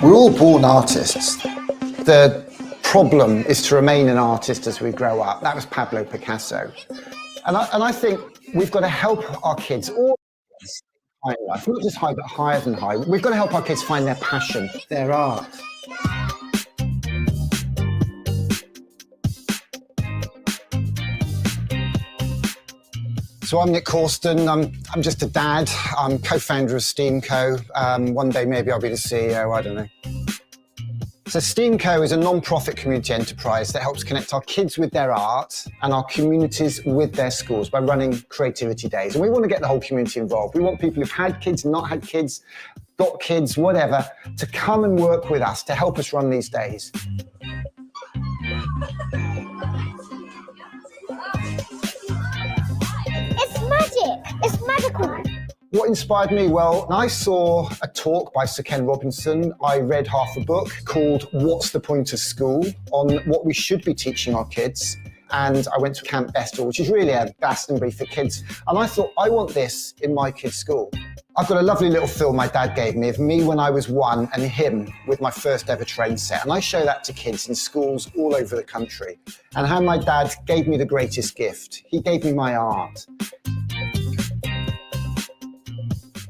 We're all born artists. The problem is to remain an artist as we grow up. That was Pablo Picasso. And I think we've got to help our kids, all high in life, not just high, but higher than high. We've got to help our kids find their passion, their art. So I'm Nick Corsten. I'm just a dad. I'm co-founder of STEAMco. One day maybe I'll be the CEO, I don't know. So STEAMco is a non-profit community enterprise that helps connect our kids with their art and our communities with their schools by running creativity days. And we want to get the whole community involved. We want people who've had kids, not had kids, got kids, whatever, to come and work with us to help us run these days. It's magic! It's magical! What inspired me? Well, I saw a talk by Sir Ken Robinson. I read half a book called What's the Point of School? On what we should be teaching our kids. And I went to Camp Bestial, which is really a Glastonbury for kids. And I thought, I want this in my kids' school. I've got a lovely little film my dad gave me of me when I was 1 and him with my first ever train set. And I show that to kids in schools all over the country. And how my dad gave me the greatest gift. He gave me my art.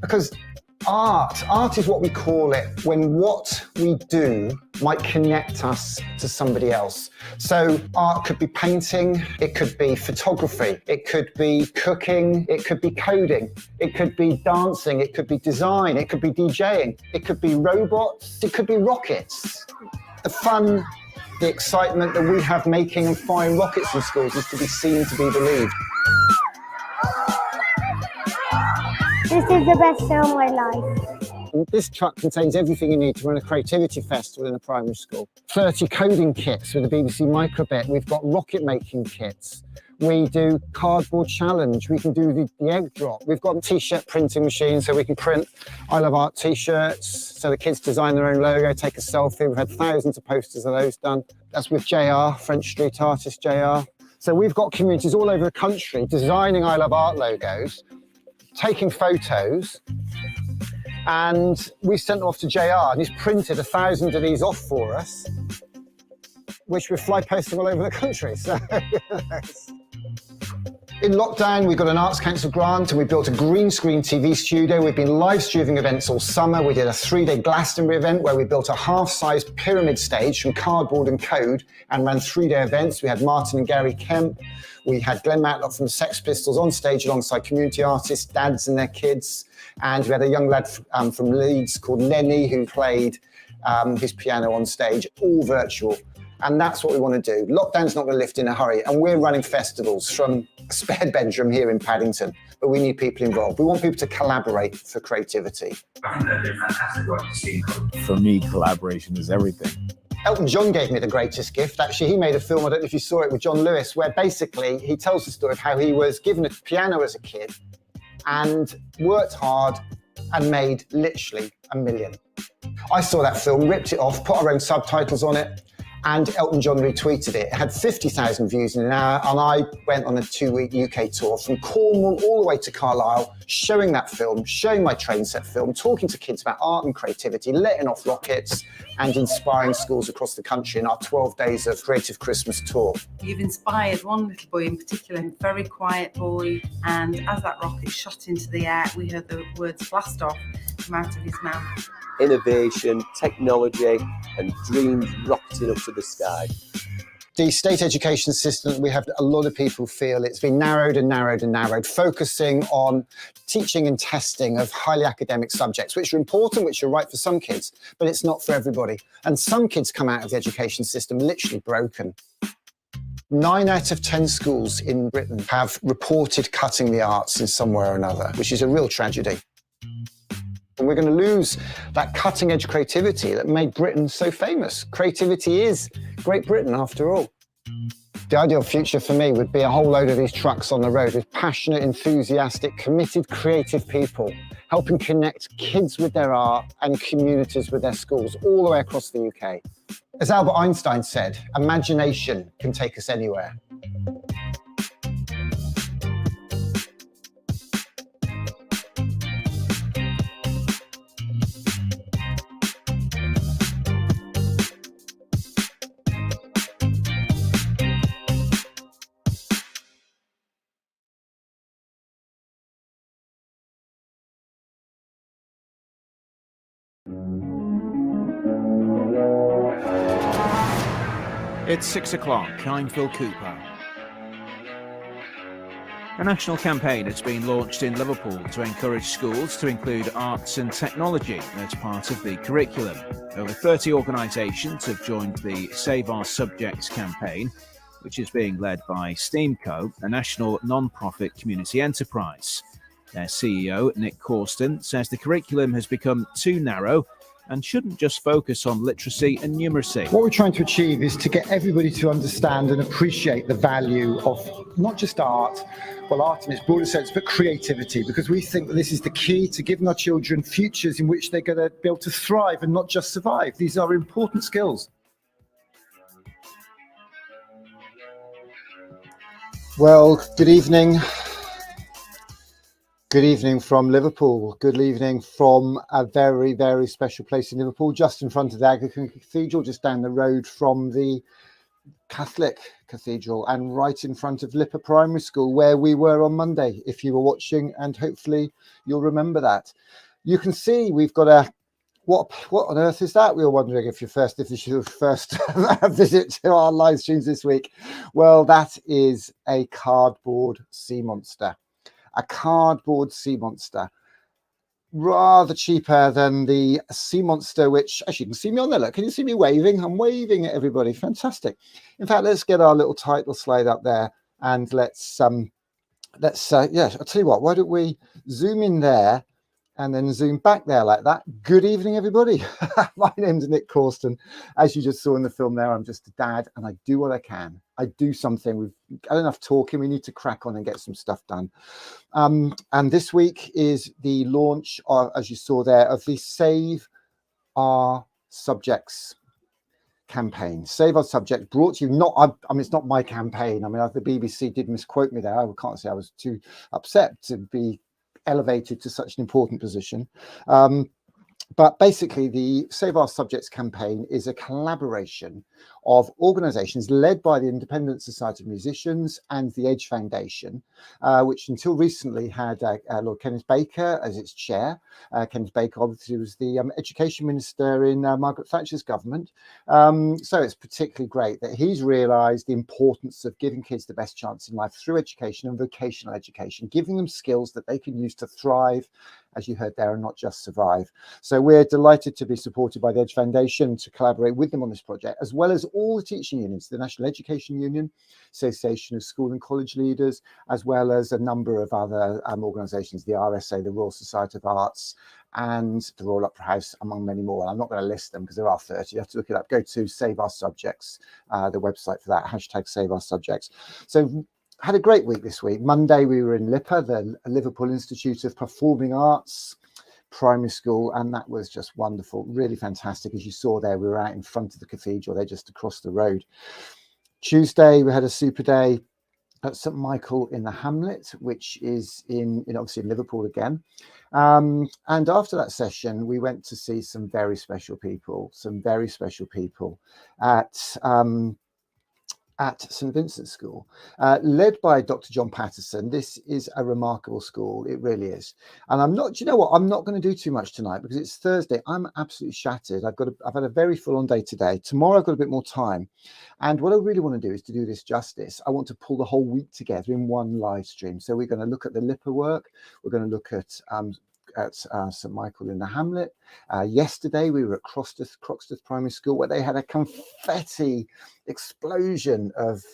Because art is what we call it when what we do might connect us to somebody else. So art could be painting, it could be photography, it could be cooking, it could be coding, it could be dancing, it could be design, it could be DJing, it could be robots, it could be rockets. The fun, the excitement that we have making and firing rockets in schools is to be seen, to be believed. This is the best day of my life. This truck contains everything you need to run a creativity festival in a primary school. 30 coding kits with the BBC Microbit. We've got rocket making kits. We do cardboard challenge. We can do the egg drop. We've got a t-shirt printing machine so we can print I Love Art t-shirts. So the kids design their own logo, take a selfie. We've had thousands of posters of those done. That's with JR, French street artist JR. So we've got communities all over the country designing I Love Art logos, taking photos, and we sent them off to JR, and he's printed 1,000 of these off for us, which we're fly posting all over the country. So in lockdown, we got an Arts Council grant and we built a green screen TV studio. We've been live streaming events all summer. We did a 3-day Glastonbury event where we built a half-sized pyramid stage from cardboard and code and ran 3-day events. We had Martin and Gary Kemp. We had Glenn Matlock from the Sex Pistols on stage alongside community artists, dads and their kids. And we had a young lad from Leeds called Lenny who played his piano on stage, all virtual. And that's what we want to do. Lockdown's not going to lift in a hurry. And we're running festivals from a spare bedroom here in Paddington. But we need people involved. We want people to collaborate for creativity. I think they're doing fantastic work to STEAMco. For me, collaboration is everything. Elton John gave me the greatest gift. Actually, he made a film, I don't know if you saw it, with John Lewis, where basically he tells the story of how he was given a piano as a kid and worked hard and made literally $1 million. I saw that film, ripped it off, put our own subtitles on it, and Elton John retweeted it. It had 50,000 views in an hour, and I went on a 2-week UK tour from Cornwall all the way to Carlisle, showing that film, showing my train set film, talking to kids about art and creativity, letting off rockets, and inspiring schools across the country in our 12 days of Creative Christmas tour. You've inspired one little boy in particular, a very quiet boy, and as that rocket shot into the air, we heard the words blast off come out of his mouth. Innovation, technology, and dreams rocketing up to the sky. The state education system, we have a lot of people feel it's been narrowed and narrowed and narrowed, focusing on teaching and testing of highly academic subjects, which are important, which are right for some kids, but it's not for everybody. And some kids come out of the education system literally broken. 9 out of 10 schools in Britain have reported cutting the arts in some way or another, which is a real tragedy. And we're going to lose that cutting-edge creativity that made Britain so famous. Creativity is Great Britain, after all. The ideal future for me would be a whole load of these trucks on the road with passionate, enthusiastic, committed, creative people, helping connect kids with their art and communities with their schools all the way across the UK. As Albert Einstein said, imagination can take us anywhere. It's 6 o'clock. I'm Phil Cooper. A national campaign has been launched in Liverpool to encourage schools to include arts and technology as part of the curriculum. Over 30 organisations have joined the Save Our Subjects campaign, which is being led by STEAMco, a national non-profit community enterprise. Their CEO, Nick Corsten, says the curriculum has become too narrow and shouldn't just focus on literacy and numeracy. What we're trying to achieve is to get everybody to understand and appreciate the value of not just art, well, art in its broader sense, but creativity, because we think that this is the key to giving our children futures in which they're going to be able to thrive and not just survive. These are important skills. Well, good evening. Good evening from Liverpool. Good evening from a very, very special place in Liverpool, just in front of the Anglican Cathedral, just down the road from the Catholic Cathedral, and right in front of Lipper Primary School, where we were on Monday, if you were watching, and hopefully you'll remember that. You can see we've got a, what on earth is that? We were wondering if this is your first visit to our live streams this week. Well, that is a cardboard sea monster. A cardboard sea monster, rather cheaper than the sea monster, which, as you can see me on there, look, can you see me waving? I'm waving at everybody. Fantastic. In fact, let's get our little title slide up there, and let's I'll tell you what, why don't we zoom in there and then zoom back there like that. Good evening, everybody. My name's Nick Corsten. As you just saw in the film there, I'm just a dad, and I do what I can. I do something. We've got enough talking. We need to crack on and get some stuff done. And this week is the launch, as you saw there, of the Save Our Subjects campaign. Save Our Subjects, brought to you, it's not my campaign. I mean, the BBC did misquote me there. I can't say I was too upset to be elevated to such an important position. But basically, the Save Our Subjects campaign is a collaboration of organisations led by the Independent Society of Musicians and the Edge Foundation, which until recently had Lord Kenneth Baker as its chair. Kenneth Baker obviously was the education minister in Margaret Thatcher's government. So it's particularly great that he's realised the importance of giving kids the best chance in life through education and vocational education, giving them skills that they can use to thrive, as you heard there, and not just survive. So we're delighted to be supported by the Edge Foundation to collaborate with them on this project, as well as all the teaching unions, the National Education Union, Association of School and College Leaders, as well as a number of other organisations, the RSA, the Royal Society of Arts, and the Royal Opera House, among many more. I'm not going to list them because there are 30. You have to look it up. Go to Save Our Subjects, the website for that, hashtag Save Our Subjects. So had a great week this week. Monday, we were in Lipper, the Liverpool Institute of Performing Arts primary school, and that was just wonderful, really fantastic. As you saw there, we were out in front of the cathedral, they're just across the road. Tuesday, we had a super day at St Michael in the Hamlet, which is in obviously in Liverpool again. And after that session, we went to see some very special people at St Vincent's School, led by Dr. John Patterson. This is a remarkable school, it really is. And I'm not going to do too much tonight because it's Thursday. I'm absolutely shattered. I've had a very full-on day today. Tomorrow I've got a bit more time. And what I really want to do is to do this justice. I want to pull the whole week together in one live stream. So we're going to look at the Lipper work. We're going to look at St Michael in the Hamlet. Yesterday we were at Croxteth Primary School, where they had a confetti explosion of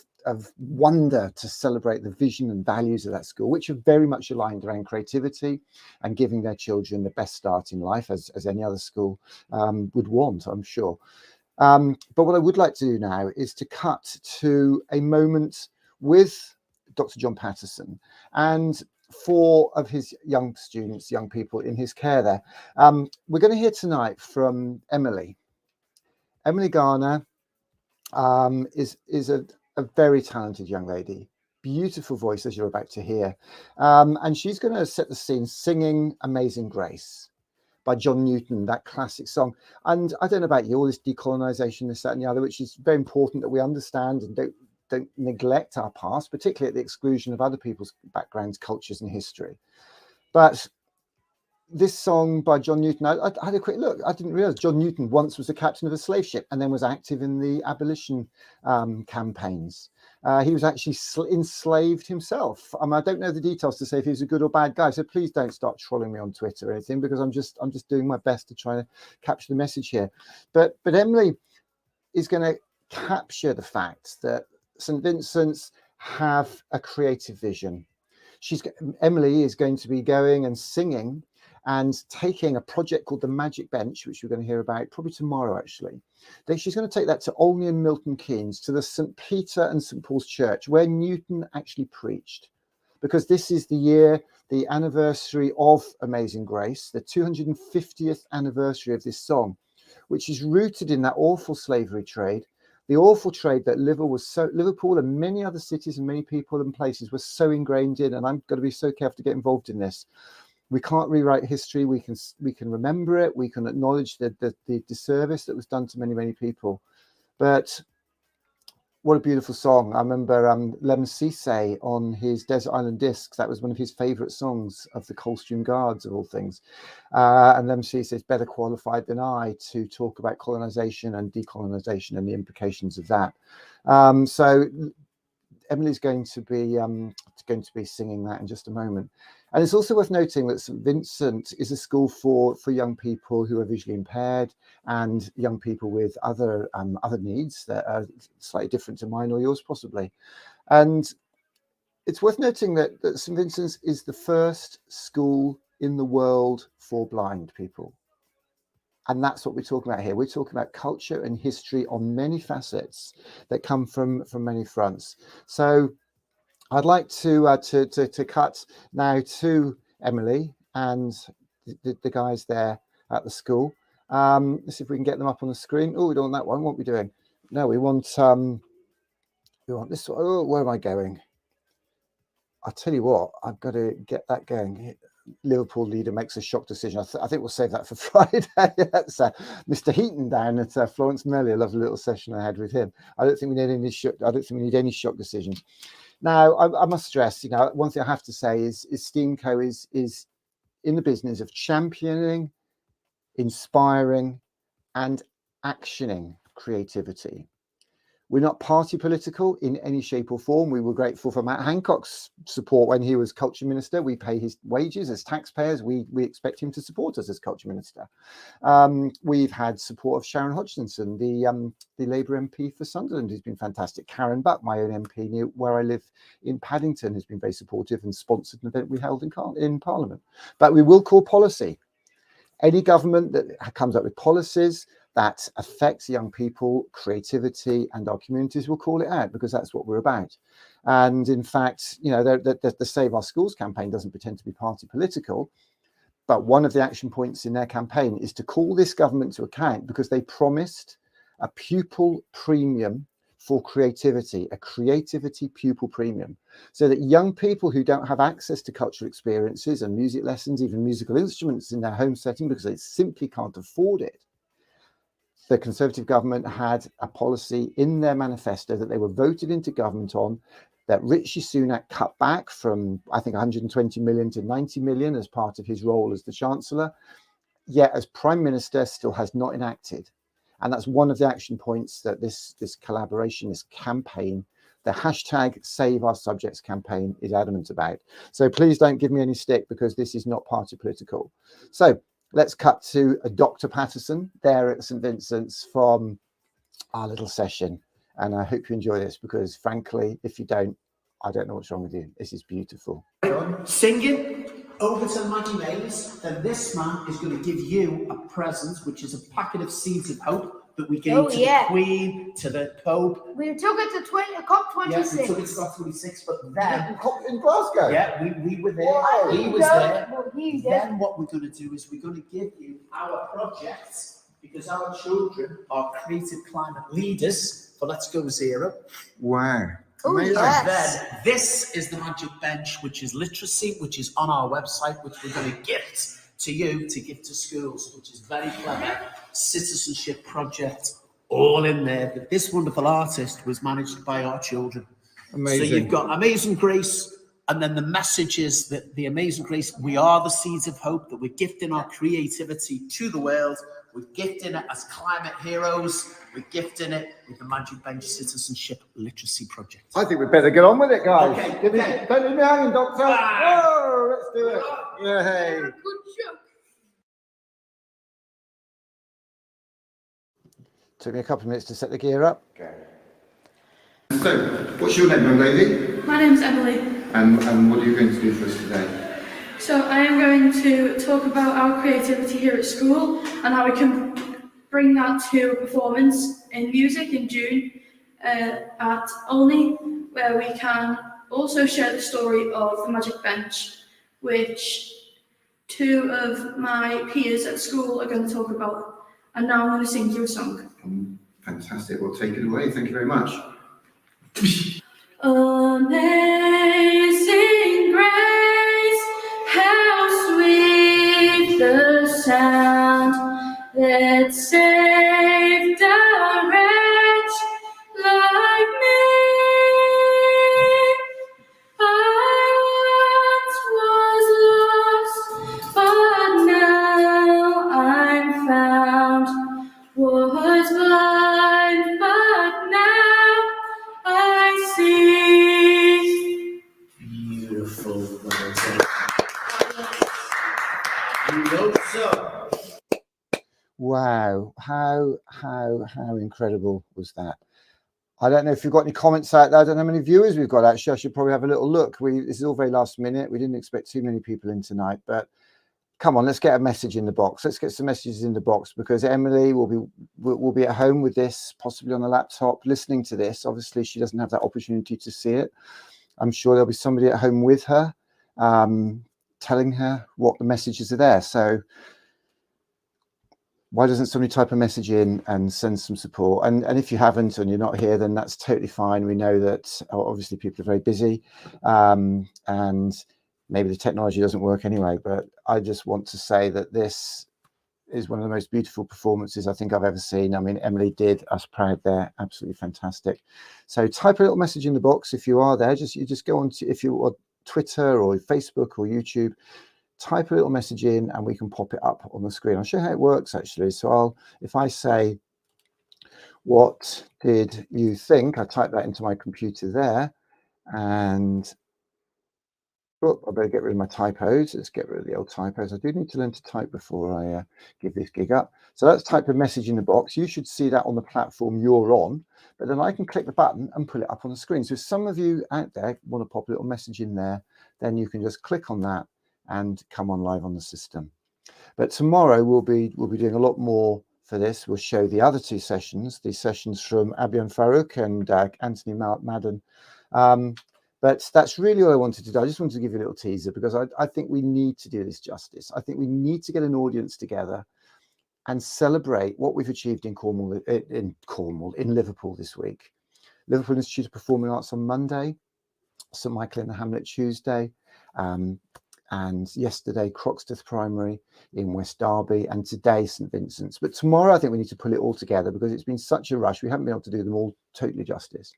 wonder to celebrate the vision and values of that school, which are very much aligned around creativity and giving their children the best start in life, as any other school would want, I'm sure. But what I would like to do now is to cut to a moment with Dr. John Patterson and 4 of his young students, young people in his care there. We're going to hear tonight from Emily. Emily Garner is a very talented young lady, beautiful voice, as you're about to hear. And she's going to set the scene singing Amazing Grace by John Newton, that classic song. And I don't know about you, all this decolonisation, this, that and the other, which is very important that we understand and don't neglect our past, particularly at the exclusion of other people's backgrounds, cultures and history. But this song by John Newton, I had a quick look. I didn't realize John Newton once was the captain of a slave ship and then was active in the abolition campaigns. He was actually enslaved himself. I don't know the details to say if he was a good or bad guy, so please don't start trolling me on Twitter or anything, because I'm just doing my best to try to capture the message here. But Emily is going to capture the fact that St. Vincent's have a creative vision. Emily is going to be going and singing and taking a project called the Magic Bench, which we're going to hear about probably tomorrow, actually. She's going to take that to Olney and Milton Keynes, to the St. Peter and St. Paul's Church, where Newton actually preached. Because this is the year, the anniversary of Amazing Grace, the 250th anniversary of this song, which is rooted in that awful slavery trade, the awful trade that Liverpool and many other cities and many people and places were so ingrained in. And I'm going to be so careful to get involved in this. We can't rewrite history. We can remember it. We can acknowledge the disservice that was done to many, many people. But what a beautiful song. I remember Lemon Cisse on his Desert Island Discs. That was one of his favourite songs of the Coldstream Guards, of all things. And Lemon Cisse is better qualified than I to talk about colonisation and decolonisation and the implications of that. So Emily's going to be singing that in just a moment. And it's also worth noting that St. Vincent is a school for young people who are visually impaired and young people with other needs that are slightly different to mine or yours, possibly. And it's worth noting that St. Vincent's is the first school in the world for blind people. And that's what we're talking about here. We're talking about culture and history on many facets that come from many fronts. So I'd like to cut now to Emily and the guys there at the school. Let's see if we can get them up on the screen. Oh, we don't want that one. What are we doing? No, we want this one. Oh, where am I going? I'll tell you what, I've got to get that going. Liverpool leader makes a shock decision. I think we'll save that for Friday. That's Mr. Heaton down at Florence Merley. I love the little session I had with him. I don't think we need any shock decisions. Now, I must stress, one thing I have to say is STEAMco is in the business of championing, inspiring, and actioning creativity. We're not party political in any shape or form. We were grateful for Matt Hancock's support when he was culture minister. We pay his wages as taxpayers. We expect him to support us as culture minister. We've had support of Sharon Hodgkinson, the Labour MP for Sunderland, who's been fantastic. Karen Buck, my own MP near where I live in Paddington, has been very supportive and sponsored an event we held in Parliament. But we will call policy. Any government that comes up with policies that affects young people, creativity, and our communities will call it out, because that's what we're about. And in fact, the Save Our Schools campaign doesn't pretend to be party political, but one of the action points in their campaign is to call this government to account because they promised a pupil premium for creativity, a creativity pupil premium, so that young people who don't have access to cultural experiences and music lessons, even musical instruments in their home setting because they simply can't afford it, the Conservative government had a policy in their manifesto that they were voted into government on, that Rishi Sunak cut back from, I think, 120 million to 90 million as part of his role as the Chancellor, yet as Prime Minister still has not enacted. And that's one of the action points that this collaboration, this campaign, the hashtag Save Our Subjects campaign is adamant about. So please don't give me any stick, because this is not party political. So let's cut to Dr. Patterson there at St. Vincent's from our little session. And I hope you enjoy this, because frankly, if you don't, I don't know what's wrong with you. This is beautiful. Singing over to Maggie Mays, then this man is going to give you a present, which is a packet of seeds of hope that we gave to the Queen, to the Pope. We took it to COP26. Yeah, we took it to COP26, but then In Glasgow? yeah, we were there. Wow. He was there. Well, he did. Then what we're going to do is we're going to give you our project, because our children are creative climate leaders for Let's Go Zero. Wow. Oh, And yes. then this is the Magic Bench, which is literacy, which is on our website, which we're going to gift to you to give to schools, which is very clever. Citizenship project, all in there. But this wonderful artist was managed by our children. Amazing. So you've got Amazing Grace, And then the message is that the Amazing Grace, we are the seeds of hope, that we're gifting our creativity to the world. We're gifting it as climate heroes. We're gifting it with the Magic Bench Citizenship Literacy Project. I think we'd better get on with it, guys. Okay, Don't leave me hanging, Doctor. Bye. Whoa, let's do it. Yay. Took me a couple of minutes to set the gear up. So, what's your name, young lady? My name's Emily. And what are you going to do for us today? So I am going to talk about our creativity here at school and how we can bring that to a performance in music in June at Olney, where we can also share the story of the Magic Bench, which 2 of my peers at school are going to talk about. And now I'm going to sing you a song. Fantastic. Well, take it away. Thank you very much. Amazing grace, how sweet the sound that saved a wretch like me. I once was lost, but now I'm found. Was blind, but now I see. Beautiful. You know so. Wow, how incredible was that? I don't know if you've got any comments out there. I don't know how many viewers we've got, actually. I should probably have a little look. This is all very last minute. We didn't expect too many people in tonight, but come on, let's get a message in the box. Let's get some messages in the box, because Emily will be at home with this, possibly on the laptop, listening to this. Obviously, she doesn't have that opportunity to see it. I'm sure there'll be somebody at home with her, telling her what the messages are there. So why doesn't somebody type a message in and send some support? And if you haven't and you're not here, then that's totally fine. We know that obviously people are very busy, and maybe the technology doesn't work anyway, but I just want to say that this is one of the most beautiful performances I think I've ever seen. I mean, Emily did us proud there. Absolutely fantastic. So type a little message in the box if you are there. You just go on to, if you're on Twitter or Facebook or YouTube, type a little message in and we can pop it up on the screen. I'll show you how it works actually. So if I say, what did you think? I type that into my computer there, and I better get rid of my typos. Let's get rid of the old typos. I do need to learn to type before I give this gig up. So let's type a message in the box. You should see that on the platform you're on, but then I can click the button and pull it up on the screen. So if some of you out there want to pop a little message in there, then you can just click on that and come on live on the system. But tomorrow we'll be doing a lot more for this. We'll show the other 2 sessions, these sessions from Abian Farouk and Anthony Madden. But that's really all I wanted to do. I just wanted to give you a little teaser, because I think we need to do this justice. I think we need to get an audience together and celebrate what we've achieved in Liverpool this week. Liverpool Institute of Performing Arts on Monday, St Michael in the Hamlet Tuesday, and yesterday Croxteth Primary in West Derby, and today St Vincent's. But tomorrow I think we need to pull it all together, because it's been such a rush. We haven't been able to do them all totally justice.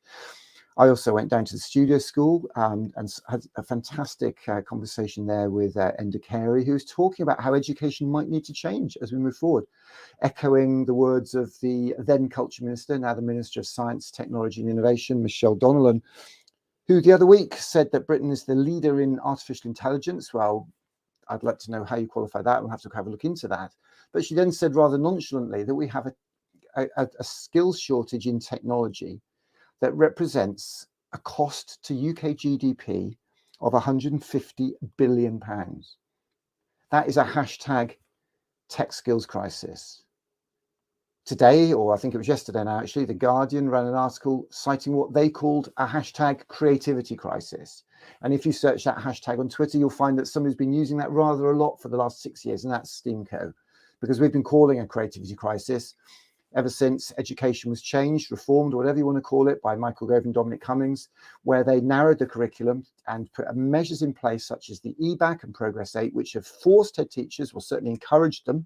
I also went down to the studio school and had a fantastic conversation there with Enda Carey, who was talking about how education might need to change as we move forward, echoing the words of the then Culture Minister, now the Minister of Science, Technology and Innovation, Michelle Donnellan, who the other week said that Britain is the leader in artificial intelligence. Well, I'd like to know how you qualify that. We'll have to have a look into that. But she then said rather nonchalantly that we have a skills shortage in technology that represents a cost to UK GDP of £150 billion. That is a hashtag tech skills crisis. Today, or I think it was yesterday now, actually, The Guardian ran an article citing what they called a hashtag creativity crisis. And if you search that hashtag on Twitter, you'll find that somebody's been using that rather a lot for the last 6 years, and that's Steamco, because we've been calling a creativity crisis ever since education was changed, reformed, or whatever you want to call it, by Michael Gove and Dominic Cummings, where they narrowed the curriculum and put measures in place such as the EBAC and Progress 8, which have forced head teachers, or certainly encouraged them,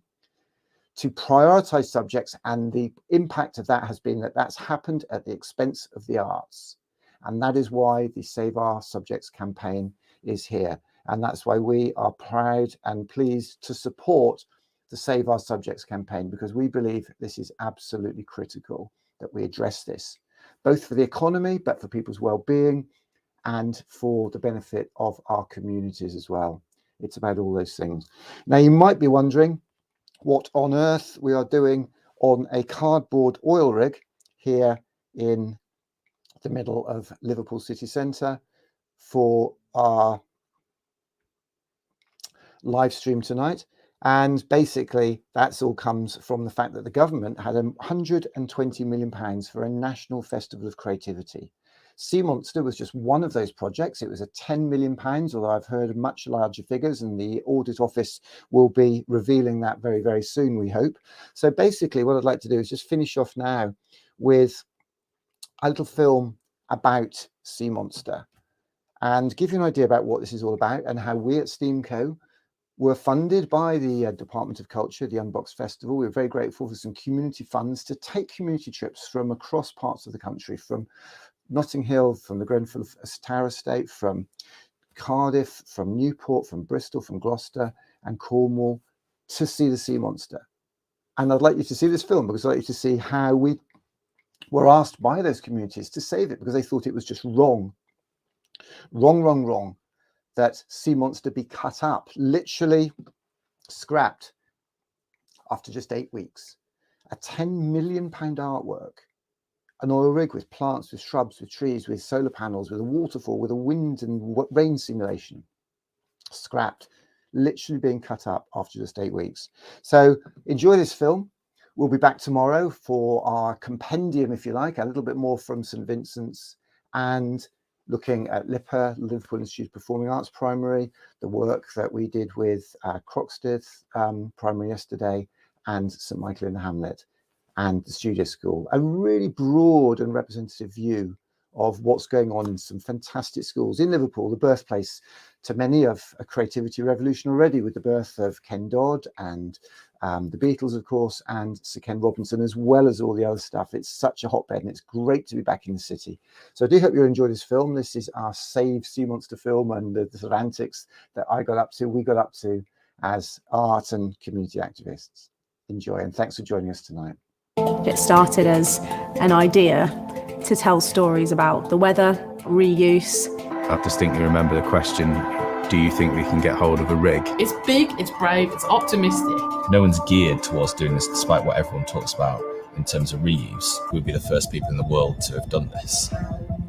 to prioritise subjects. And the impact of that has been that that's happened at the expense of the arts. And that is why the Save Our Subjects campaign is here. And that's why we are proud and pleased to support the Save Our Subjects campaign, because we believe this is absolutely critical that we address this, both for the economy, but for people's well-being and for the benefit of our communities as well. It's about all those things. Now, you might be wondering what on earth we are doing on a cardboard oil rig here in the middle of Liverpool city centre for our live stream tonight. And basically, that's all comes from the fact that the government had £120 million for a national festival of creativity. Sea Monster was just one of those projects. It was a £10 million, although I've heard much larger figures, and the audit office will be revealing that very, very soon, we hope. So basically, what I'd like to do is just finish off now with a little film about Sea Monster and give you an idea about what this is all about and how we at Steamco were funded by the Department of Culture, the Unboxed Festival. We were very grateful for some community funds to take community trips from across parts of the country, from Notting Hill, from the Grenfell Tower Estate, from Cardiff, from Newport, from Bristol, from Gloucester and Cornwall, to see the Sea Monster. And I'd like you to see this film because I'd like you to see how we were asked by those communities to save it, because they thought it was just wrong, that Sea Monster be cut up, literally scrapped after just 8 weeks. A £10 million artwork, an oil rig with plants, with shrubs, with trees, with solar panels, with a waterfall, with a wind and rain simulation, scrapped, literally being cut up after just 8 weeks. So enjoy this film. We'll be back tomorrow for our compendium, if you like, a little bit more from St Vincent's, and looking at LIPA, Liverpool Institute of Performing Arts Primary, the work that we did with Croxteth Primary yesterday, and St Michael in the Hamlet, and the Studio School. A really broad and representative view of what's going on in some fantastic schools in Liverpool, the birthplace to many of a creativity revolution already, with the birth of Ken Dodd and the Beatles, of course, and Sir Ken Robinson, as well as all the other stuff. It's such a hotbed, and it's great to be back in the city. So I do hope you enjoy this film. This is our Save Sea Monster film, and the sort of antics that we got up to as art and community activists. Enjoy, and thanks for joining us tonight. It started as an idea to tell stories about the weather, reuse. I distinctly remember the question, do you think we can get hold of a rig? It's big, it's brave, it's optimistic. No one's geared towards doing this, despite what everyone talks about in terms of reuse. We'd be the first people in the world to have done this.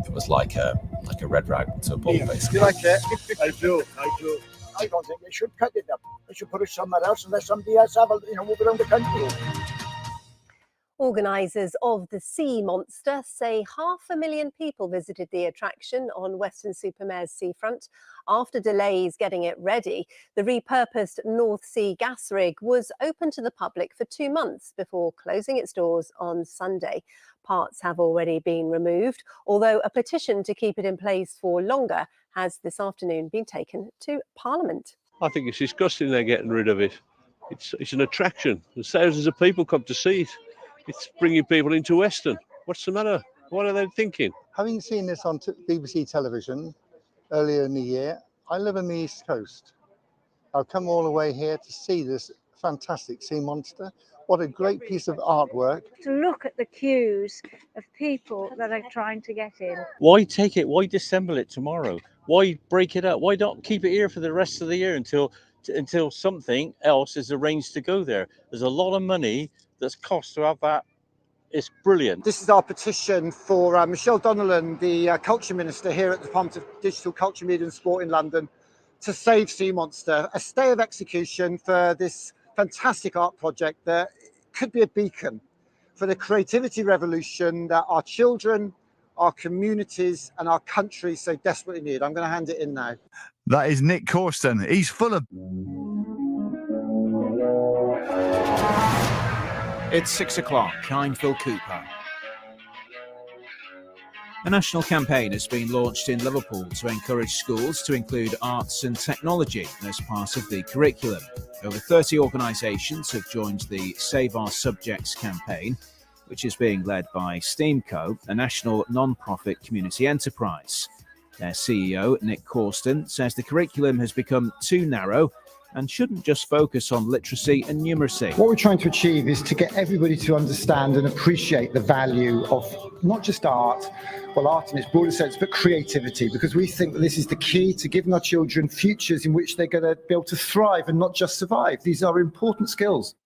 It was like a red rag to a bull, basically. You like it? I do. I don't think they should cut it up. They should put it somewhere else and let somebody else have move around the country. Organisers of the Sea Monster say 500,000 people visited the attraction on Weston-super-Mare's seafront. After delays getting it ready, the repurposed North Sea gas rig was open to the public for 2 months before closing its doors on Sunday. Parts have already been removed, although a petition to keep it in place for longer has this afternoon been taken to Parliament. I think it's disgusting they're getting rid of it. It's an attraction. There's thousands of people come to see it. It's bringing people into Weston. What's the matter? What are they thinking? Having seen this on BBC television earlier in the year, I live on the East Coast. I've come all the way here to see this fantastic Sea Monster. What a great piece of artwork. To look at the queues of people that are trying to get in. Why take it? Why disassemble it tomorrow? Why break it up? Why not keep it here for the rest of the year until something else is arranged to go there? There's a lot of money that's cost to have that. It's brilliant. This is our petition for Michelle Donnellan, the Culture Minister here at the Department of Digital, Culture, Media and Sport in London, to save Sea Monster. A stay of execution for this fantastic art project that could be a beacon for the creativity revolution that our children, our communities and our country so desperately need. I'm going to hand it in now. That is Nick Corsten. He's full of... It's 6 o'clock. I'm Phil Cooper. A national campaign has been launched in Liverpool to encourage schools to include arts and technology as part of the curriculum. Over 30 organisations have joined the Save Our Subjects campaign, which is being led by Steamco, a national non-profit community enterprise. Their CEO, Nick Corsten, says the curriculum has become too narrow and shouldn't just focus on literacy and numeracy. What we're trying to achieve is to get everybody to understand and appreciate the value of not just art, well, art in its broader sense, but creativity, because we think that this is the key to giving our children futures in which they're going to be able to thrive and not just survive. These are important skills.